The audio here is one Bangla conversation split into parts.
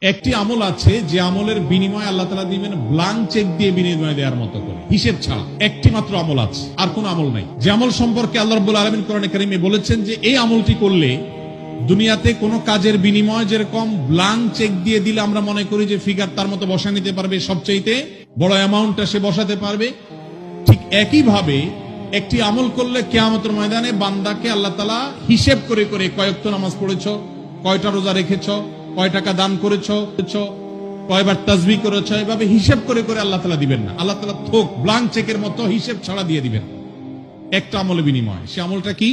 একটি আমল আছে যে আমলের বিনিময় আল্লাহ তাআলা দিবেন ব্ল্যাঙ্ক চেক দিয়ে বিনিময় দেওয়ার মতো করে, হিসেব ছাড়া। একটি মাত্র আমল আছে, আর কোন আমল নাই। যে আমল সম্পর্কে আল্লাহ রাব্বুল আলামিন কোরআনে কারীমে বলেছেন যে এই আমলটি করলে দুনিয়াতে কোন কাজের বিনিময় যেরকম ব্ল্যাঙ্ক চেক দিয়ে দিলে আমরা মনে করি যে ফিগার তার মতো বসা নিতে পারবে, সবচাইতে বড় অ্যামাউন্টটা সে বসাতে পারবে, ঠিক একই ভাবে একটি আমল করলে কিয়ামতের ময়দানে বান্দাকে আল্লাহ তাআলা হিসেব করে করে কয়েকটা নামাজ পড়েছো, কয়টা রোজা রেখেছো, কয় টাকা দান করেছো, কয়বার তাসবিহ করেছো, এভাবে হিসেব করে করে আল্লাহ তাআলা দিবেন না। আল্লাহ তাআলা থোক ব্ল্যাঙ্ক চেকের মতো হিসেব ছাড়া দিয়ে দিবেন একটা আমলের বিনিময়। সে আমলটা কি?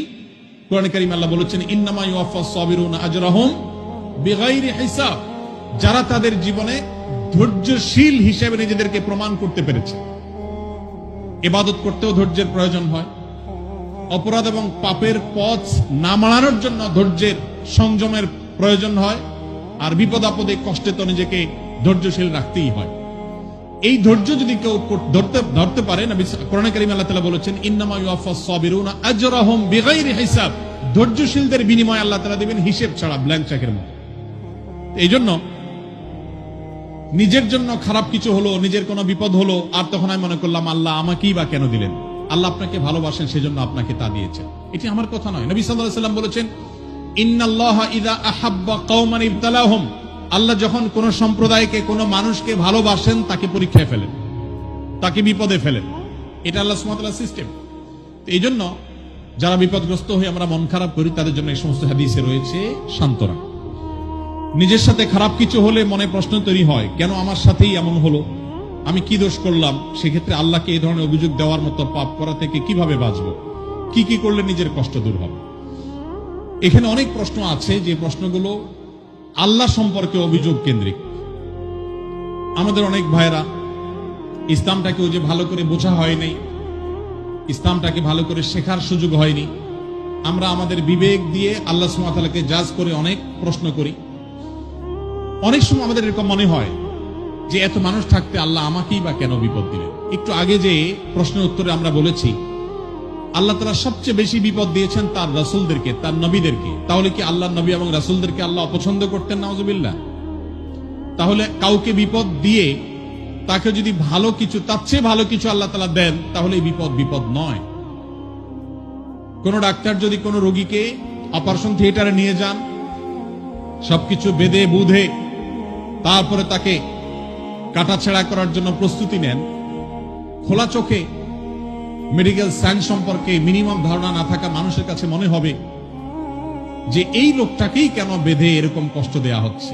কোরআনে কারীমে আল্লাহ বলেছেন ইন্নামা ইউওয়াফাস সাবিরুনা আজরাহুম বিগাইরি হিসাব। যারা তাদের জীবনে ধৈর্যশীল হিসেবে নিজেদেরকে প্রমাণ করতে পেরেছে। ইবাদত করতেও ধৈর্যের প্রয়োজন হয়, অপরাধ এবং পাপের পথ না মানানোর জন্য ধৈর্যের সংযমের প্রয়োজন হয়, আর বিপদ আপদে কষ্টে তো নিজেকে ধৈর্যশীল রাখতেই হয়। এই ধৈর্য যদি কেউ ধরতে পারে, নবী কোরআনে কারীমে আল্লাহ তাআলা বলেছেন ইন্নামা ইউওয়াফাস সাবিরুনা আজরাহুম বিগাইরি হিসাব। ধৈর্যশীলদের বিনিময় আল্লাহ তাআলা দিবেন হিসেব ছাড়া, ব্ল্যাঙ্ক চেকের মতো। এই জন্য নিজের জন্য খারাপ কিছু হলো, নিজের কোনো বিপদ হলো, আর তখন আমি মনে করলাম আল্লাহ আমাকেই বা কেন দিলেন। আল্লাহ আপনাকে ভালোবাসেন, সেজন্য আপনাকে তা দিয়েছেন। এটি আমার কথা নয়। নবী সাল্লাল্লাহু আলাইহি ওয়াসাল্লাম বলেছেন ইন্নাল্লাহা ইযা আহাব্বা কওমান ইবতালাহুম। আল্লাহ যখন কোন সম্প্রদায়কে, কোন মানুষকে ভালোবাসেন তাকে পরীক্ষায় ফেলেন, তাকে বিপদে ফেলেন। এটা আল্লাহ সুবহানাহু ওয়া তাআলার সিস্টেম। এই জন্য যারা বিপদগ্রস্ত হয়ে আমরা মন খারাপ করি, তাদের জন্য এই সমস্ত হাদিসে রয়েছে সান্ত্বনা। নিজের সাথে খারাপ কিছু হলে মনে প্রশ্ন তৈরি হয়, কেন আমার সাথেই এমন হলো, আমি কি দোষ করলাম? সেক্ষেত্রে আল্লাহকে এই ধরনের অভিযোগ দেওয়ার মতো পাপ করা থেকে কিভাবে বাঁচবো, কি কি করলে নিজের কষ্ট দূর হবে? এখানে অনেক প্রশ্ন আছে, যে প্রশ্নগুলো আল্লাহ সম্পর্কে অভিযোগ কেন্দ্রিক। আমাদের অনেক ভাইরা ইসলামটাকে যে ভালো করে বোঝা হয়নি, ইসলামটাকে ভালো করে শেখার সুযোগ হয়নি। আমরা আমাদের বিবেক দিয়ে আল্লাহ সুবহানাহু ওয়া তাআলাকে জাজ করে অনেক প্রশ্ন করি। অনেক সময় আমাদের এরকম মনে হয় যে এত মানুষ থাকতে আল্লাহ আমাকেই বা কেন বিপদ দিলেন। একটু আগে যে প্রশ্নের উত্তরে আমরা বলেছি আল্লাহ তাআলা সবচেয়ে বেশি বিপদ দিয়েছেন তার রাসূলদেরকে, তার নবীদেরকে। তাহলে কি আল্লাহ নবী এবং রাসূলদেরকে আল্লাহ অপছন্দ করতেন? নাউযুবিল্লাহ। তাহলে কাউকে বিপদ দিয়ে তাকে যদি ভালো কিছু, তার চেয়ে ভালো কিছু আল্লাহ তাআলা দেন, তাহলে এই বিপদ নয়। কোন ডাক্তার যদি কোন রোগীকে অপারেশন থিয়েটারে নিয়ে যান, সবকিছু বেঁধে বুঝে তারপরে তাকে কাটাছেঁড়া করার জন্য প্রস্তুতি নেন, খোলা চোখে মেডিকেল সায়েন্স সম্পর্কে মিনিমাম ধারণা না থাকা মানুষের কাছে মনে হবে যে এই লোকটাকেই কেন বেঁধে এরকম কষ্ট দেয়া হচ্ছে।